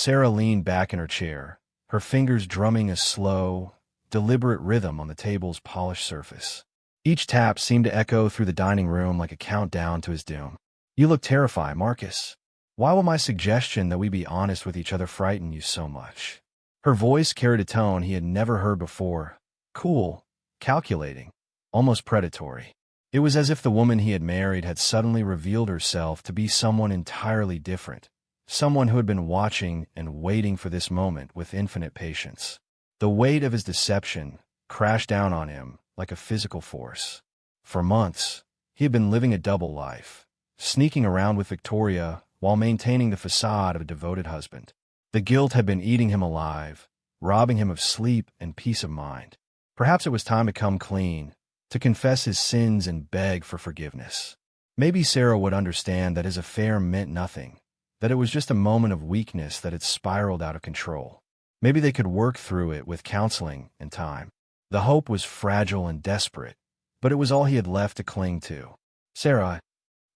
Sarah leaned back in her chair, her fingers drumming a slow, deliberate rhythm on the table's polished surface. Each tap seemed to echo through the dining room like a countdown to his doom. "You look terrified, Marcus. Why will my suggestion that we be honest with each other frighten you so much?" Her voice carried a tone he had never heard before, cool, calculating, almost predatory. It was as if the woman he had married had suddenly revealed herself to be someone entirely different, someone who had been watching and waiting for this moment with infinite patience. The weight of his deception crashed down on him like a physical force. For months, he had been living a double life, sneaking around with Victoria while maintaining the facade of a devoted husband. The guilt had been eating him alive, robbing him of sleep and peace of mind. Perhaps it was time to come clean, to confess his sins and beg for forgiveness. Maybe Sarah would understand that his affair meant nothing, that it was just a moment of weakness that had spiraled out of control. Maybe they could work through it with counseling and time. The hope was fragile and desperate, but it was all he had left to cling to. "Sarah,"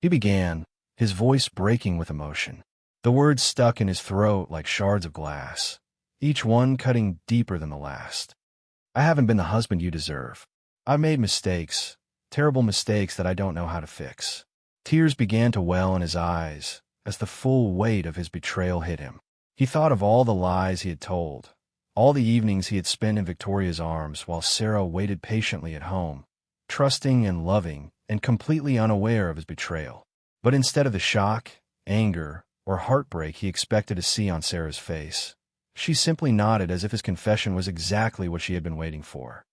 he began, his voice breaking with emotion. The words stuck in his throat like shards of glass, each one cutting deeper than the last. "I haven't been the husband you deserve. I've made mistakes, terrible mistakes that I don't know how to fix." Tears began to well in his eyes as the full weight of his betrayal hit him. He thought of all the lies he had told, all the evenings he had spent in Victoria's arms while Sarah waited patiently at home, trusting and loving and completely unaware of his betrayal. But instead of the shock, anger, or heartbreak he expected to see on Sarah's face, she simply nodded as if his confession was exactly what she had been waiting for.